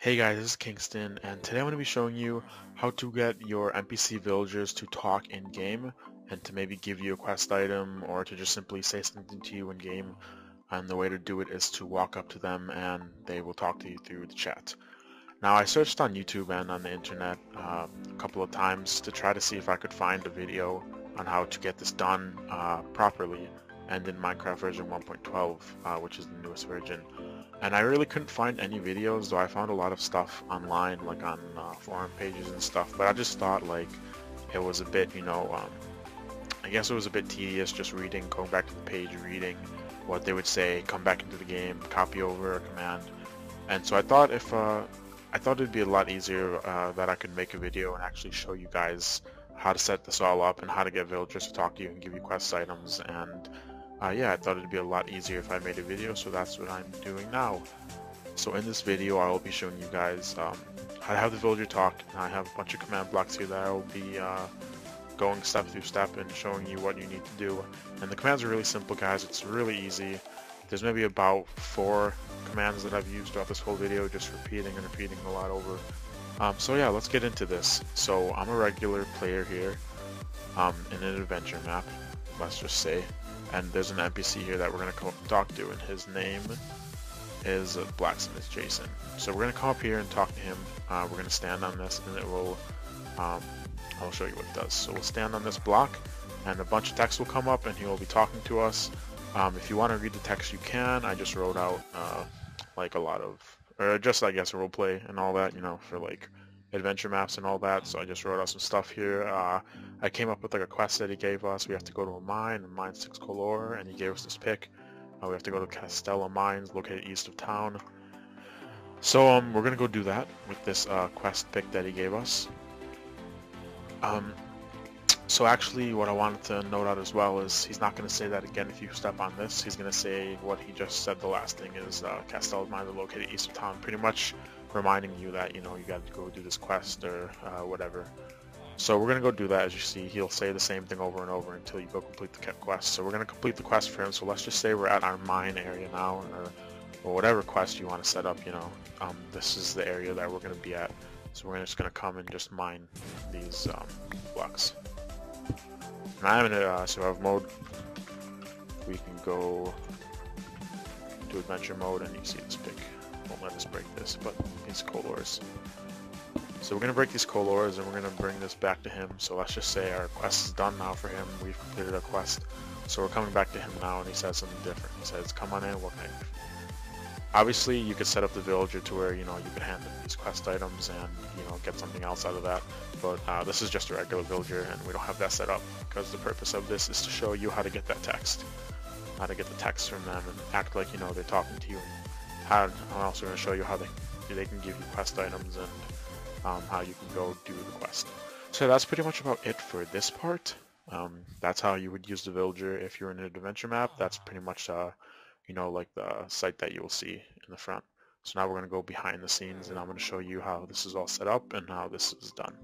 Hey guys, this is Kingston, and today I'm going to be showing you how to get your NPC villagers to talk in game and to maybe give you a quest item or to just simply say something to you in game. And the way to do it is to walk up to them and they will talk to you through the chat. Now, I searched on YouTube and on the internet a couple of times to try to see if I could find a video on how to get this done properly and in Minecraft version 1.12, which is the newest version. And I really couldn't find any videos, though I found a lot of stuff online, like on forum pages and stuff, but I just thought like it was a bit, I guess it was a bit tedious just reading, going back to the page, reading what they would say, come back into the game, copy over a command. And so I thought it'd be a lot easier that I could make a video and actually show you guys how to set this all up and how to get villagers to talk to you and give you quest items. And yeah, I thought it'd be a lot easier if I made a video, so that's what I'm doing now. So in this video, I will be showing you guys how to have the villager talk. I have a bunch of command blocks here that I will be going step through step and showing you what you need to do. And the commands are really simple, guys. It's really easy. There's maybe about 4 commands that I've used throughout this whole video, just repeating and repeating a lot over. So yeah, let's get into this. So I'm a regular player here in an adventure map, let's just say. And there's an NPC here that we're going to come up and talk to, and his name is Blacksmith Jason. So we're going to come up here and talk to him. We're going to stand on this, and it will, I'll show you what it does. So we'll stand on this block, and a bunch of text will come up, and he will be talking to us. If you want to read the text, you can. I just wrote out like a lot of, or just I guess a roleplay and all that, for like adventure maps and all that. So I just wrote out some stuff here. I came up with like a quest that he gave us. We have to go to a mine 6 color, and he gave us this pick. We have to go to Castella Mines, located east of town. So we're gonna go do that with this quest pick that he gave us. So actually what I wanted to note out as well is he's not going to say that again if you step on this. He's going to say what he just said. The last thing is Castella's Mines are located east of town, pretty much reminding you that, you got to go do this quest or whatever. So we're going to go do that. As you see, he'll say the same thing over and over until you go complete the quest. So we're going to complete the quest for him. So let's just say we're at our mine area now, or whatever quest you want to set up, this is the area that we're going to be at. So we're just going to come and just mine these blocks. And I'm in a survival mode. We can go to adventure mode, and you see this pick. Won't let us break this, but these colors. So we're gonna break these colors, and we're gonna bring this back to him. So let's just say our quest is done now for him. We've completed our quest. So we're coming back to him now, and he says something different. He says, "Come on in. What can I do?" Obviously, you could set up the villager to where, you could hand him these quest items and, get something else out of that. But this is just a regular villager, and we don't have that set up because the purpose of this is to show you how to get that text. How to get the text from them and act like, they're talking to you. I'm also going to show you how they can give you quest items and how you can go do the quest. So that's pretty much about it for this part. That's how you would use the villager if you're in an adventure map. That's pretty much like the site that you will see in the front. So now we're going to go behind the scenes, and I'm going to show you how this is all set up and how this is done.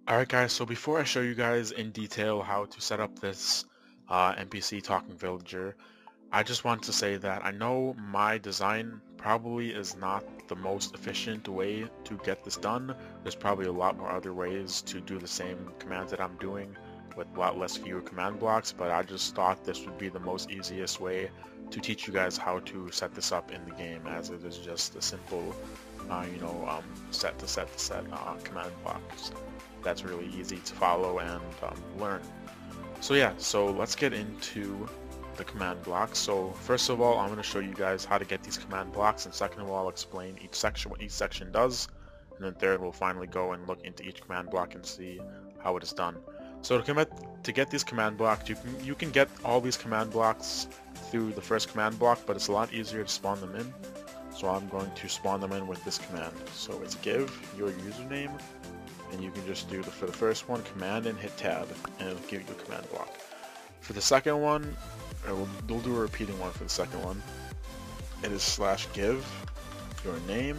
Alright guys, so before I show you guys in detail how to set up this NPC talking villager, I just want to say that I know my design probably is not the most efficient way to get this done. There's probably a lot more other ways to do the same commands that I'm doing with a lot fewer command blocks, but I just thought this would be the most easiest way to teach you guys how to set this up in the game, as it is just a simple set command blocks that's really easy to follow and learn. So yeah, so let's get into the command blocks. So first of all, I'm going to show you guys how to get these command blocks, and second of all, I'll explain each section, what each section does, and then third, we'll finally go and look into each command block and see how it is done. So to get these command blocks, you can get all these command blocks through the first command block, but it's a lot easier to spawn them in. So I'm going to spawn them in with this command. So it's give your username, and you can just do for the first one, command and hit tab, and it'll give you a command block. For the second one, we'll do a repeating one for the second one. It is /give your name,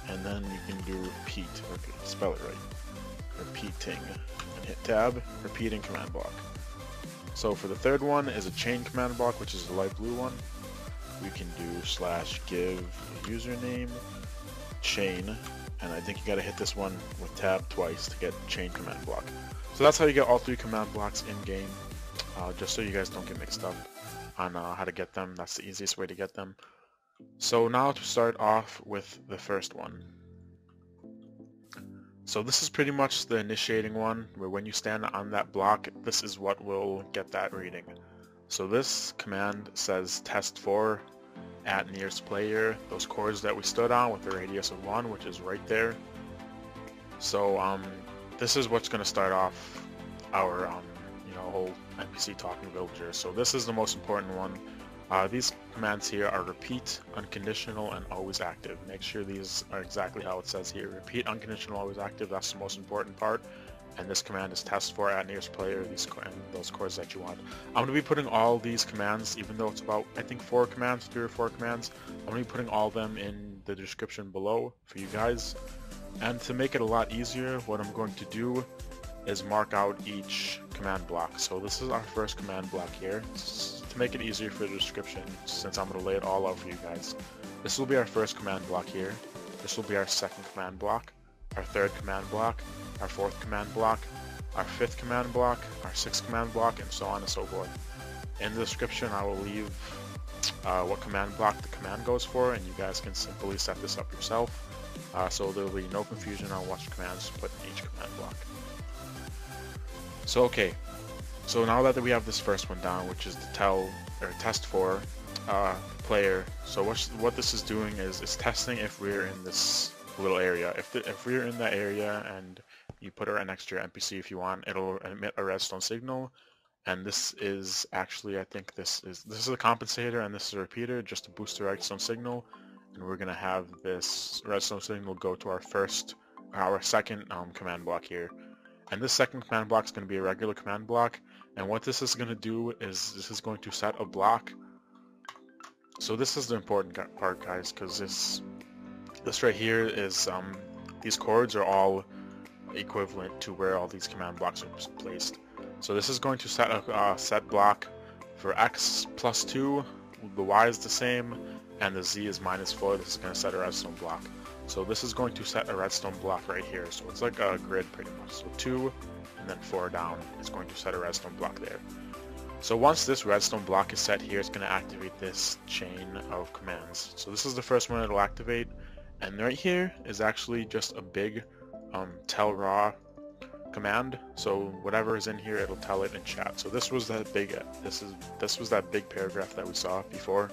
and then you can do repeat, spell it right, repeating, and hit tab, repeating command block. So for the third one is a chain command block, which is the light blue one. we can do /give username chain, and I think you gotta hit this one with tab twice to get chain command block. So that's how you get all 3 command blocks in game, just so you guys don't get mixed up on how to get them. That's the easiest way to get them. So now to start off with the first one. So this is pretty much the initiating one, where when you stand on that block, this is what will get that reading. So this command says testfor at nearest player, those chords that we stood on with a radius of 1, which is right there. So this is what's going to start off our whole NPC talking villager. So this is the most important one. These commands here are repeat, unconditional, and always active. Make sure these are exactly how it says here. Repeat, unconditional, always active, that's the most important part. And this command is testfor at nearest player, and those chords that you want. I'm going to be putting all these commands, even though it's about, I think, 3 or 4 commands, I'm going to be putting all of them in the description below for you guys. And to make it a lot easier, what I'm going to do is mark out each command block. So this is our first command block here. To make it easier for the description, since I'm going to lay it all out for you guys. This will be our first command block here. This will be our second command block, our third command block, our fourth command block, our fifth command block, our sixth command block, and so on and so forth. In the description I will leave what command block the command goes for, and you guys can simply set this up yourself. So there will be no confusion on what commands to put in each command block. So okay, so now that we have this first one down, which is the testfor player, so what this is doing is testing if we're in this little area. If we're in that area and you put it right next to your NPC if you want, it'll emit a redstone signal. And this is actually, I think this is a compensator and this is a repeater just to boost the redstone signal. And we're gonna have this redstone signal go to our second command block here. And this second command block is going to be a regular command block, and what this is going to do is this is going to set a block. So this is the important part, guys, because this right here is these chords are all equivalent to where all these command blocks are placed. So this is going to set a set block for x plus 2, the y is the same, and the z is -4. This is going to set a redstone block. So this is going to set a redstone block right here. So it's like a grid pretty much. So 2 and then 4 down is going to set a redstone block there. So once this redstone block is set here, it's going to activate this chain of commands. So this is the first one it'll activate. And right here is actually just a big tellraw command. So whatever is in here, it'll tell it in chat. So this was that big that big paragraph that we saw before.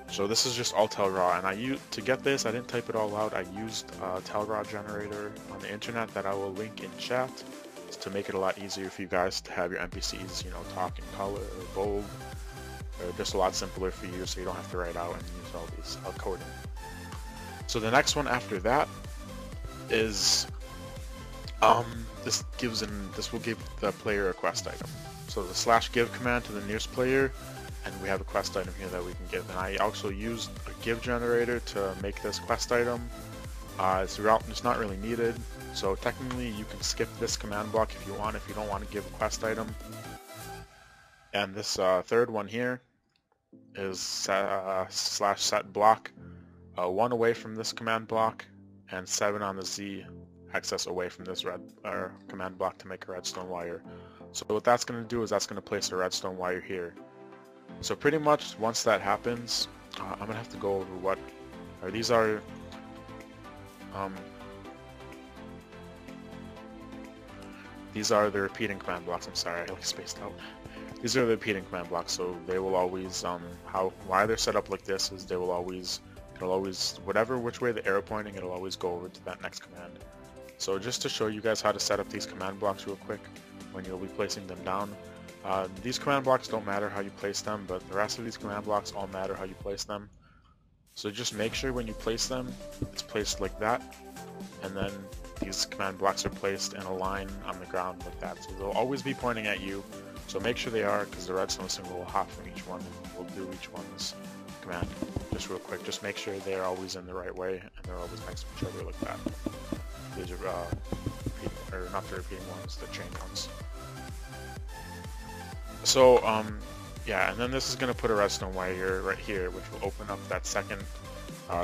So this is just all tellraw, and to get this, I didn't type it all out. I used a tellraw generator on the internet that I will link in chat to make it a lot easier for you guys to have your NPCs, talk in color or bold, or just a lot simpler for you, so you don't have to write out and use all these coding. So the next one after that is this will give the player a quest item. So the /give command to the nearest player. And we have a quest item here that we can give. And I also used a give generator to make this quest item. It's not really needed, so technically you can skip this command block if you want, if you don't want to give a quest item. And this third one here is /setblock, 1 away from this command block, and 7 on the Z axis away from this command block to make a redstone wire. So what that's going to do is that's going to place a redstone wire here. So pretty much once that happens, I'm going to have to go over these are the repeating command blocks. I'm sorry, I spaced out. These are the repeating command blocks, so they will always, why they're set up like this is it'll always, which way the arrow pointing, it'll always go over to that next command. So just to show you guys how to set up these command blocks real quick, when you'll be placing them down. These command blocks don't matter how you place them, but the rest of these command blocks all matter how you place them. So just make sure when you place them, it's placed like that, and then these command blocks are placed in a line on the ground like that. So they'll always be pointing at you, so make sure they are, because the redstone signal will hop from each one, and we'll do each one's command. Just real quick, just make sure they're always in the right way, and they're always next to each other like that. These are, not the repeating ones, the chain ones. So, yeah, and then this is going to put a redstone wire right here, which will open up that second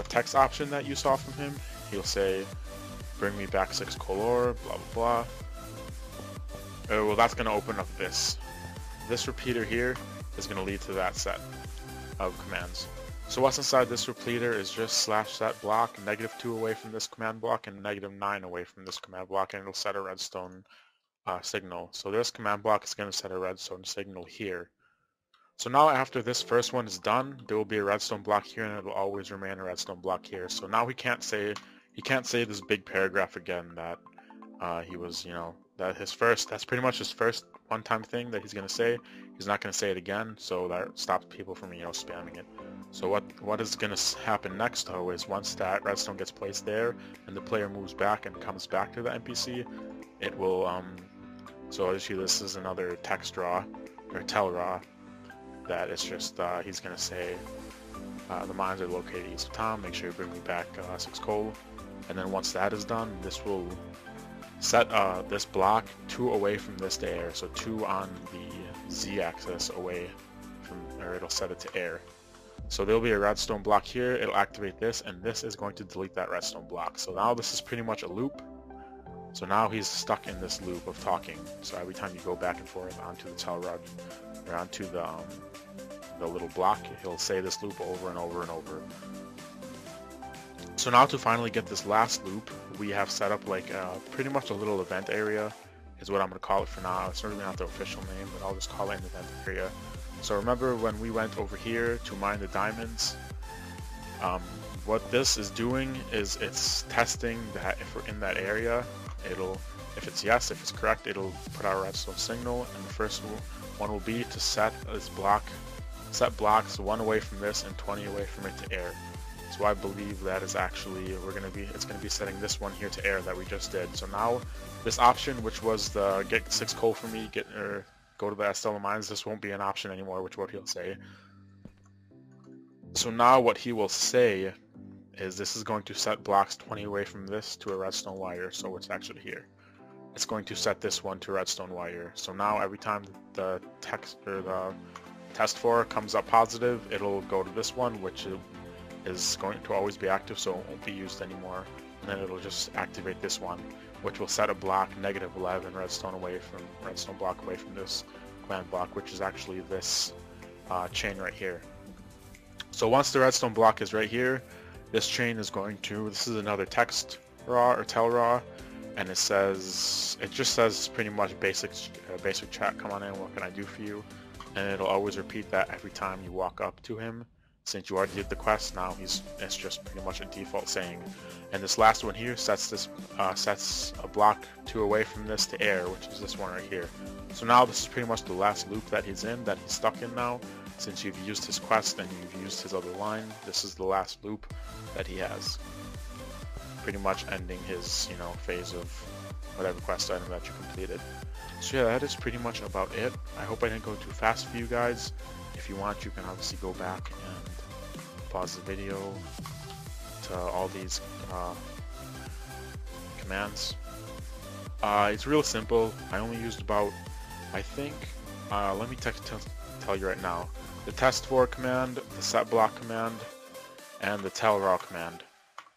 text option that you saw from him. He'll say, bring me back 6 color, blah blah blah. Well, that's going to open up this. This repeater here is going to lead to that set of commands. So what's inside this repeater is just /setblock, -2 away from this command block and -9 away from this command block, and it'll set a redstone signal. So this command block is going to set a redstone signal here. So now after this first one is done, there will be a redstone block here, and it will always remain a redstone block here. So now he can't say this big paragraph again that he was, that's pretty much his first one-time thing that he's going to say. He's not going to say it again, so that stops people from, spamming it. So what is going to happen next, though, is once that redstone gets placed there and the player moves back and comes back to the NPC, it will, so obviously this is another text raw, or tellraw, that it's just, he's going to say, the mines are located east of town, make sure you bring me back 6 coal. And then once that is done, this will set this block 2 away from this to air, so 2 on the z-axis away from, or it'll set it to air. So there'll be a redstone block here, it'll activate this, and this is going to delete that redstone block. So now this is pretty much a loop. So now he's stuck in this loop of talking. So every time you go back and forth onto the tellraw, or onto the little block, he'll say this loop over and over and over. So now to finally get this last loop, we have set up like pretty much a little event area is what I'm going to call it for now. It's certainly not the official name, but I'll just call it an event area. So remember when we went over here to mine the diamonds, what this is doing is it's testing that if we're in that area, if it's yes, if it's correct, it'll put our redstone signal, and the first one will be to set blocks 1 away from this and 20 away from it to air. So I believe that is actually, it's going to be setting this one here to air that we just did. So now this option, which was the get 6 coal for me, go to the Estella mines, this won't be an option anymore, which is what he'll say. So now what he will say is this is going to set blocks 20 away from this to a redstone wire, so it's actually here. It's going to set this one to redstone wire. So now every time the text or the testfor comes up positive, it'll go to this one, which is going to always be active, so it won't be used anymore. And then it'll just activate this one, which will set a block -11 redstone block away from this command block, which is actually this chain right here. So once the redstone block is right here, this chain is going to, this is another text raw or tellraw, and it just says pretty much basic chat, come on in, what can I do for you? And it'll always repeat that every time you walk up to him. Since you already did the quest, now it's just pretty much a default saying. And this last one here sets a block 2 away from this to air, which is this one right here. So now this is pretty much the last loop that he's stuck in now. Since you've used his quest and you've used his other line, this is the last loop that he has. Pretty much ending his, phase of whatever quest item that you completed. So yeah, that is pretty much about it. I hope I didn't go too fast for you guys. If you want, you can obviously go back and pause the video to all these commands. It's real simple. I only used about, I think, let me tell you right now. The testfor command, the setblock command, and the tellraw command,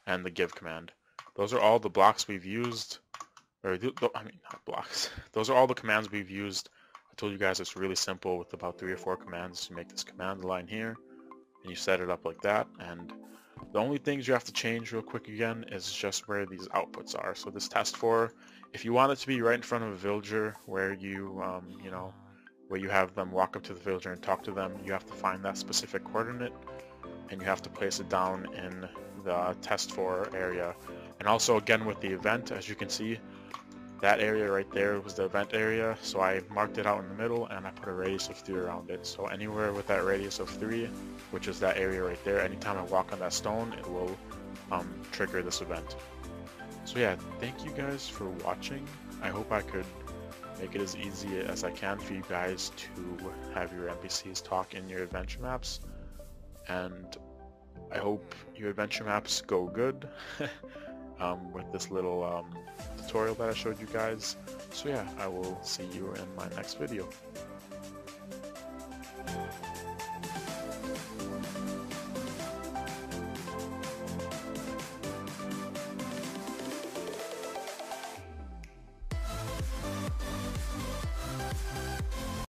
and the give command. Those are all the blocks we've used, not blocks. Those are all the commands we've used. I told you guys it's really simple with about 3 or 4 commands to make this command line here, and you set it up like that. And the only things you have to change real quick again is just where these outputs are. So this testfor, if you want it to be right in front of a villager where you, where you have them walk up to the villager and talk to them, you have to find that specific coordinate, and you have to place it down in the testfor area. And also again with the event, as you can see, that area right there was the event area, so I marked it out in the middle and I put a radius of 3 around it. So anywhere with that radius of 3, which is that area right there, anytime I walk on that stone, it will trigger this event. So yeah, thank you guys for watching. I hope I could make it as easy as I can for you guys to have your NPCs talk in your adventure maps, and I hope your adventure maps go good with this little tutorial that I showed you guys. So yeah, I will see you in my next video.